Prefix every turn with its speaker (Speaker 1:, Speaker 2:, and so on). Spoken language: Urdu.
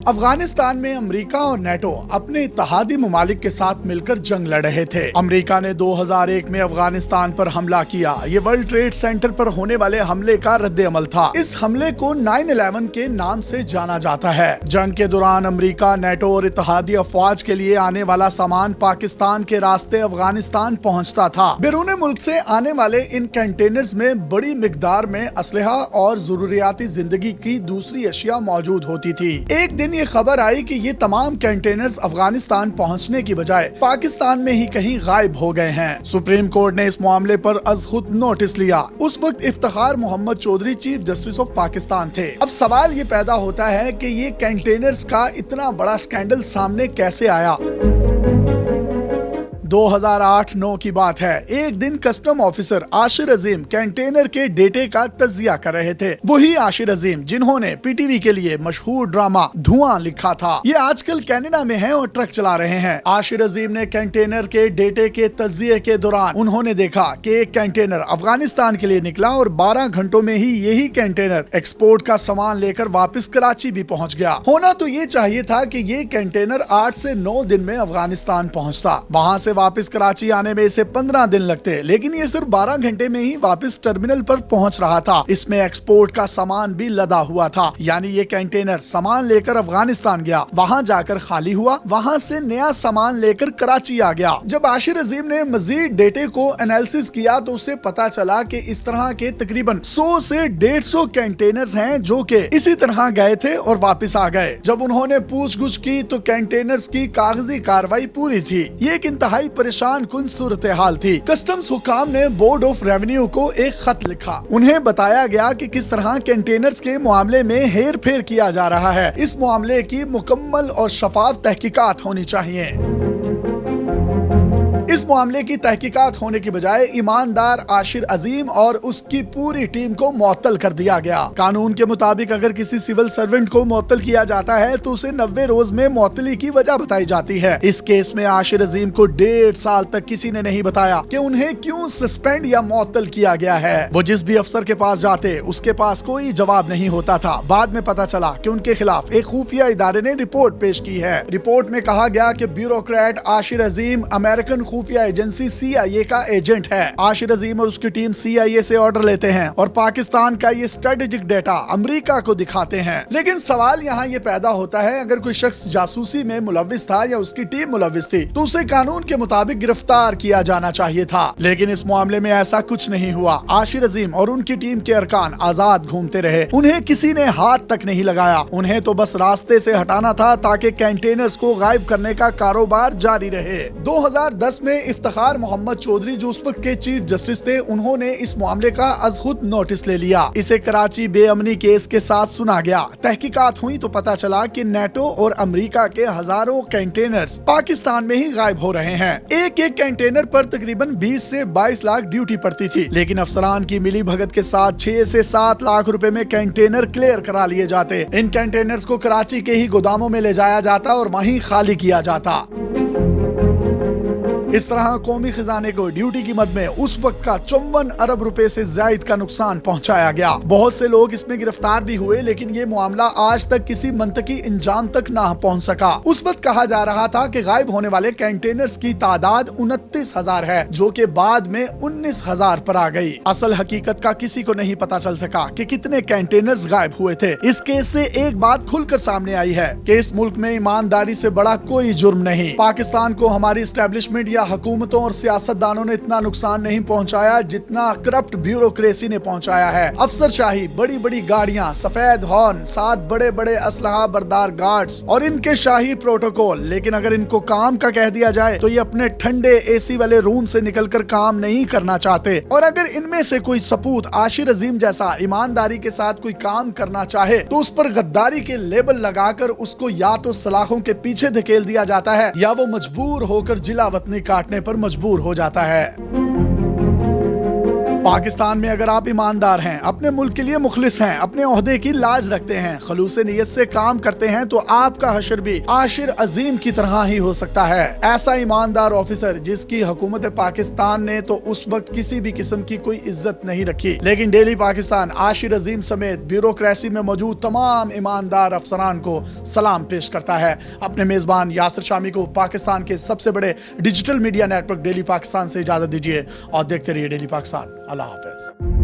Speaker 1: افغانستان میں امریکہ اور نیٹو اپنے اتحادی ممالک کے ساتھ مل کر جنگ لڑ رہے تھے۔ امریکہ نے 2001 میں افغانستان پر حملہ کیا۔ یہ ورلڈ ٹریڈ سینٹر پر ہونے والے حملے کا رد عمل تھا۔ اس حملے کو 9/11 کے نام سے جانا جاتا ہے۔ جنگ کے دوران امریکہ، نیٹو اور اتحادی افواج کے لیے آنے والا سامان پاکستان کے راستے افغانستان پہنچتا تھا۔ بیرون ملک سے آنے والے ان کنٹینرز میں بڑی مقدار میں اسلحہ اور ضروریاتی زندگی کی دوسری اشیاء موجود ہوتی تھی۔ ایک دن یہ خبر آئی کہ یہ تمام کنٹینرز افغانستان پہنچنے کی بجائے پاکستان میں ہی کہیں غائب ہو گئے ہیں۔ سپریم کورٹ نے اس معاملے پر از خود نوٹس لیا۔ اس وقت Iftikhar Muhammad Chaudhry chief justice of Pakistan تھے۔ اب سوال یہ پیدا ہوتا ہے کہ یہ کنٹینرز کا اتنا بڑا اسکینڈل سامنے کیسے آیا؟ 2008-9 کی بات ہے۔ ایک دن کسٹم آفیسر عاشر عظیم کنٹینر کے ڈیٹے کا تجزیہ کر رہے تھے۔ وہی عاشر عظیم جنہوں نے پی ٹی وی کے لیے مشہور ڈرامہ دھواں لکھا تھا۔ یہ آج کل کینیڈا میں ہیں اور ٹرک چلا رہے ہیں۔ عاشر عظیم نے کنٹینر کے ڈیٹے کے تجزیے کے دوران انہوں نے دیکھا کہ ایک کنٹینر افغانستان کے لیے نکلا اور 12 گھنٹوں میں ہی یہی کنٹینر ایکسپورٹ کا سامان لے کر واپس کراچی بھی پہنچ گیا۔ ہونا تو یہ چاہیے تھا کہ یہ کنٹینر 8 سے 9 دن میں افغانستان پہنچتا، وہاں سے واپس کراچی آنے میں اسے 15 دن لگتے، لیکن یہ صرف 12 گھنٹے میں ہی واپس ٹرمینل پر پہنچ رہا تھا۔ اس میں ایکسپورٹ کا سامان بھی لدا ہوا تھا، یعنی یہ کنٹینر سامان لے کر افغانستان گیا، وہاں جا کر خالی ہوا، وہاں سے نیا سامان لے کر کراچی آ گیا۔ جب عاشر عظیم نے مزید ڈیٹے کو انالیسس کیا تو اسے پتا چلا کہ اس طرح کے تقریباً 100 سے 150 کنٹینرز ہیں جو کہ اسی طرح گئے تھے اور واپس آ گئے۔ جب انہوں نے پوچھ گچھ کی تو کنٹینرز کی کاغذی کاروائی پوری تھی۔ یہ ایک انتہائی پریشان کن صورتحال تھی۔ کسٹمز حکام نے بورڈ آف ریونیو کو ایک خط لکھا۔ انہیں بتایا گیا کہ کس طرح کنٹینرز کے معاملے میں ہیر پھیر کیا جا رہا ہے۔ اس معاملے کی مکمل اور شفاف تحقیقات ہونی چاہیے۔ اس معاملے کی تحقیقات ہونے کی بجائے ایماندار عاشر عظیم اور اس کی پوری ٹیم کو معطل کر دیا گیا۔ قانون کے مطابق اگر کسی سول سرونٹ کو معطل کیا جاتا ہے تو اسے 90 روز میں معطلی کی وجہ بتائی جاتی ہے۔ اس کیس میں عاشر عظیم کو 1.5 سال تک کسی نے نہیں بتایا کہ انہیں کیوں سسپینڈ یا معطل کیا گیا ہے۔ وہ جس بھی افسر کے پاس جاتے اس کے پاس کوئی جواب نہیں ہوتا تھا۔ بعد میں پتا چلا کہ ان کے خلاف ایک خفیہ ادارے نے رپورٹ پیش کی ہے۔ رپورٹ میں کہا گیا کہ بیوروکریٹ عاشر عظیم امریکن خفیہ ایجنسی CIA کا ایجنٹ ہے۔ عاشر عظیم اور اس کی ٹیم CIA سے آرڈر لیتے ہیں اور پاکستان کا یہ اسٹریٹجک ڈیٹا امریکہ کو دکھاتے ہیں۔ لیکن سوال یہاں یہ پیدا ہوتا ہے، اگر کوئی شخص جاسوسی میں ملوث تھا یا اس کی ٹیم ملوث تھی تو اسے قانون کے مطابق گرفتار کیا جانا چاہیے تھا، لیکن اس معاملے میں ایسا کچھ نہیں ہوا۔ عاشر عظیم اور ان کی ٹیم کے ارکان آزاد گھومتے رہے، انہیں کسی نے ہاتھ تک نہیں لگایا۔ انہیں تو بس راستے سے ہٹانا تھا تاکہ کنٹینرز کو غائب کرنے کا کاروبار جاری رہے۔ 2010 میں افتخار محمد چودھری جو اس وقت کے چیف جسٹس تھے، انہوں نے اس معاملے کا از خود نوٹس لے لیا۔ اسے کراچی بے امنی کیس کے ساتھ سنا گیا۔ تحقیقات ہوئی تو پتا چلا کہ نیٹو اور امریکہ کے ہزاروں کنٹینرز پاکستان میں ہی غائب ہو رہے ہیں۔ ایک ایک کنٹینر پر تقریباً 20 سے 22 لاکھ ڈیوٹی پڑتی تھی، لیکن افسران کی ملی بھگت کے ساتھ 6 سے 7 لاکھ روپے میں کنٹینر کلیئر کرا لیے جاتے۔ ان کنٹینرز کو کراچی کے ہی گوداموں میں لے جایا جاتا اور وہیں خالی کیا جاتا۔ اس طرح قومی خزانے کو ڈیوٹی کی مد میں اس وقت کا 54 ارب روپے سے زائد کا نقصان پہنچایا گیا۔ بہت سے لوگ اس میں گرفتار بھی ہوئے، لیکن یہ معاملہ آج تک کسی منطقی انجام تک نہ پہنچ سکا۔ اس وقت کہا جا رہا تھا کہ غائب ہونے والے کنٹینرز کی تعداد 29,000 ہے، جو کہ بعد میں 19,000 پر آ گئی۔ اصل حقیقت کا کسی کو نہیں پتا چل سکا کہ کتنے کنٹینرز غائب ہوئے تھے۔ اس کیس سے ایک بات کھل کر سامنے آئی ہے کہ اس ملک میں ایمانداری سے بڑا کوئی جرم نہیں۔ پاکستان کو ہماری اسٹیبلشمنٹ حکومتوں اور سیاست دانوں نے اتنا نقصان نہیں پہنچایا جتنا کرپٹ بیوروکریسی نے پہنچایا ہے۔ افسر شاہی، بڑی بڑی گاڑیاں، سفید ہارن، 7 بڑے بڑے اسلحہ بردار گارڈز اور ان کے شاہی پروٹوکول، لیکن اگر ان کو کام کا کہہ دیا جائے تو یہ اپنے ٹھنڈے AC والے روم سے نکل کر کام نہیں کرنا چاہتے۔ اور اگر ان میں سے کوئی سپوت عاشر عظیم جیسا ایمانداری کے ساتھ کوئی کام کرنا چاہے تو اس پر غداری کے لیبل لگا کر اس کو یا تو سلاخوں کے پیچھے دھکیل دیا جاتا ہے یا وہ مجبور ہو کر جلا وطنی کاٹنے پر مجبور ہو جاتا ہے۔ پاکستان میں اگر آپ ایماندار ہیں، اپنے ملک کے لیے مخلص ہیں، اپنے عہدے کی لاج رکھتے ہیں، خلوص نیت سے کام کرتے ہیں تو آپ کا حشر بھی عاشر عظیم کی طرح ہی ہو سکتا ہے۔ ایسا ایماندار آفیسر جس کی حکومت پاکستان نے تو اس وقت کسی بھی قسم کی کوئی عزت نہیں رکھی، لیکن ڈیلی پاکستان عاشر عظیم سمیت بیوروکریسی میں موجود تمام ایماندار افسران کو سلام پیش کرتا ہے۔ اپنے میزبان یاسر شامی کو پاکستان کے سب سے بڑے digital media network Daily Pakistan سے اجازت دیجیے اور دیکھتے رہیے ڈیلی پاکستان۔ اللہ حافظ۔